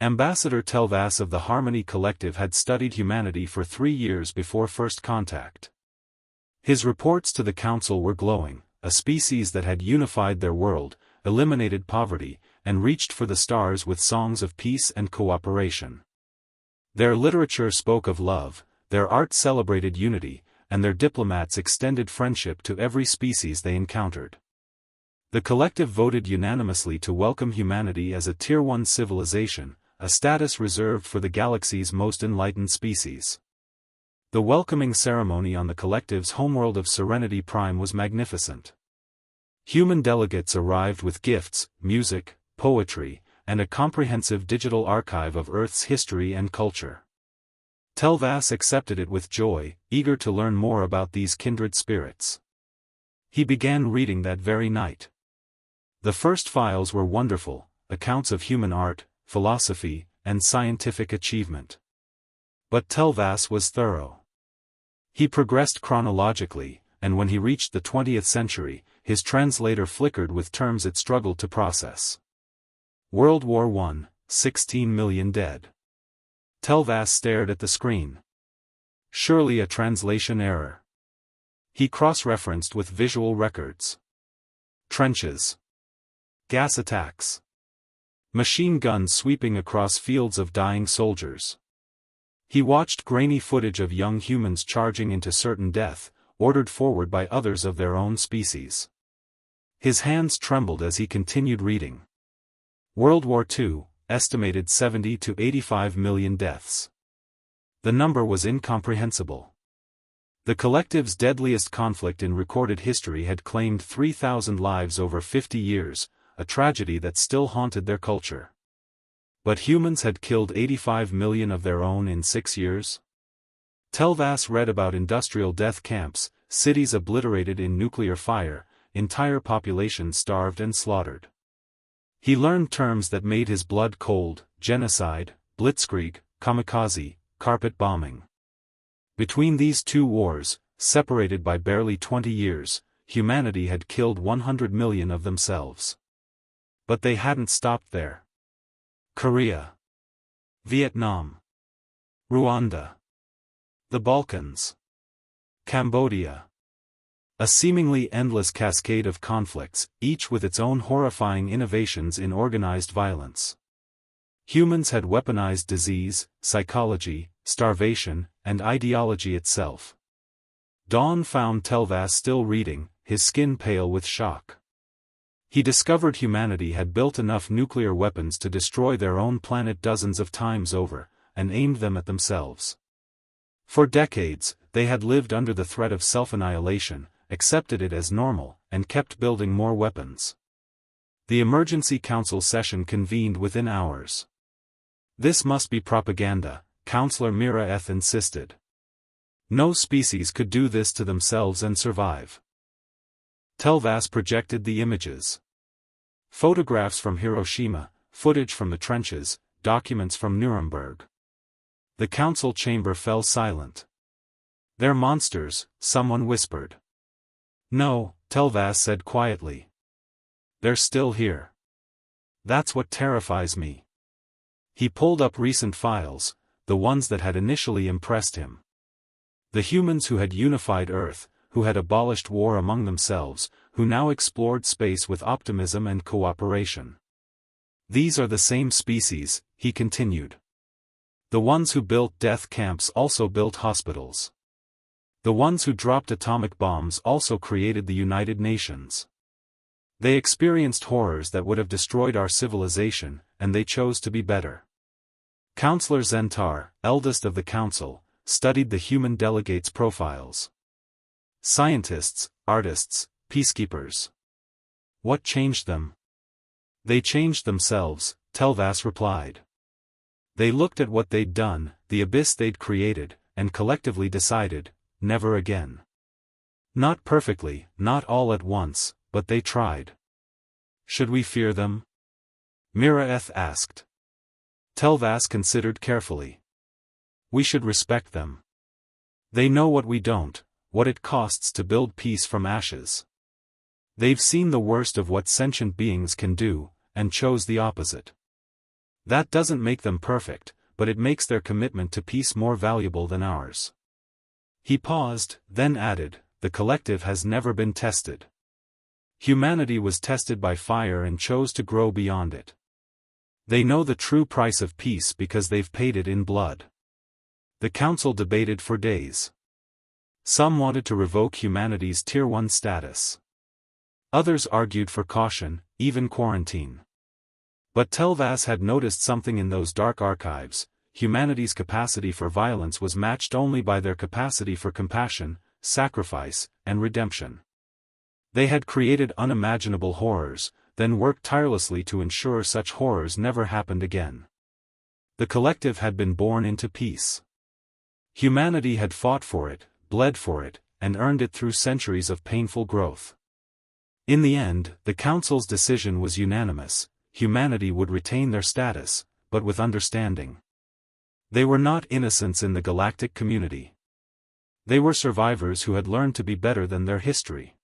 Ambassador Telvas of the Harmony Collective had studied humanity for 3 years before first contact. His reports to the council were glowing: a species that had unified their world, eliminated poverty, and reached for the stars with songs of peace and cooperation. Their literature spoke of love, their art celebrated unity, and their diplomats extended friendship to every species they encountered. The collective voted unanimously to welcome humanity as a Tier 1 civilization, a status reserved for the galaxy's most enlightened species. The welcoming ceremony on the collective's homeworld of Serenity Prime was magnificent. Human delegates arrived with gifts, music, poetry, and a comprehensive digital archive of Earth's history and culture. Telvas accepted it with joy, eager to learn more about these kindred spirits. He began reading that very night. The first files were wonderful, accounts of human art, philosophy, and scientific achievement. But Telvas was thorough. He progressed chronologically, and when he reached the 20th century, his translator flickered with terms it struggled to process. World War I, 16 million dead. Telvas stared at the screen. Surely a translation error. He cross-referenced with visual records. Trenches. Gas attacks. Machine guns sweeping across fields of dying soldiers. He watched grainy footage of young humans charging into certain death, ordered forward by others of their own species. His hands trembled as he continued reading. World War II, estimated 70 to 85 million deaths. The number was incomprehensible. The collective's deadliest conflict in recorded history had claimed 3,000 lives over 50 years, a tragedy that still haunted their culture. But humans had killed 85 million of their own in 6 years? Telvas read about industrial death camps, cities obliterated in nuclear fire, entire populations starved and slaughtered. He learned terms that made his blood cold: genocide, blitzkrieg, kamikaze, carpet bombing. Between these two wars, separated by barely 20 years, humanity had killed 100 million of themselves. But they hadn't stopped there. Korea, Vietnam, Rwanda, the Balkans, Cambodia. A seemingly endless cascade of conflicts, each with its own horrifying innovations in organized violence. Humans had weaponized disease, psychology, starvation, and ideology itself. Dawn found Telvas still reading, his skin pale with shock. He discovered humanity had built enough nuclear weapons to destroy their own planet dozens of times over, and aimed them at themselves. For decades, they had lived under the threat of self-annihilation, accepted it as normal, and kept building more weapons. The emergency council session convened within hours. This must be propaganda, Councillor Miraeth insisted. No species could do this to themselves and survive. Telvas projected the images. Photographs from Hiroshima, footage from the trenches, documents from Nuremberg. The council chamber fell silent. "They're monsters," someone whispered. "No," Telvas said quietly. "They're still here. That's what terrifies me." He pulled up recent files, the ones that had initially impressed him. The humans who had unified Earth, who had abolished war among themselves, who now explored space with optimism and cooperation. These are the same species, he continued. The ones who built death camps also built hospitals. The ones who dropped atomic bombs also created the United Nations. They experienced horrors that would have destroyed our civilization, and they chose to be better. Councillor Zentar, eldest of the council, studied the human delegates' profiles. Scientists, artists, peacekeepers. What changed them? They changed themselves, Telvas replied. They looked at what they'd done, the abyss they'd created, and collectively decided, never again. Not perfectly, not all at once, but they tried. Should we fear them? Miraeth asked. Telvas considered carefully. We should respect them. They know what we don't, what it costs to build peace from ashes. They've seen the worst of what sentient beings can do, and chose the opposite. That doesn't make them perfect, but it makes their commitment to peace more valuable than ours. He paused, then added, the collective has never been tested. Humanity was tested by fire and chose to grow beyond it. They know the true price of peace because they've paid it in blood. The council debated for days. Some wanted to revoke humanity's Tier 1 status. Others argued for caution, even quarantine. But Telvas had noticed something in those dark archives: humanity's capacity for violence was matched only by their capacity for compassion, sacrifice, and redemption. They had created unimaginable horrors, then worked tirelessly to ensure such horrors never happened again. The collective had been born into peace. Humanity had fought for it, bled for it, and earned it through centuries of painful growth. In the end, the Council's decision was unanimous: humanity would retain their status, but with understanding. They were not innocents in the galactic community. They were survivors who had learned to be better than their history.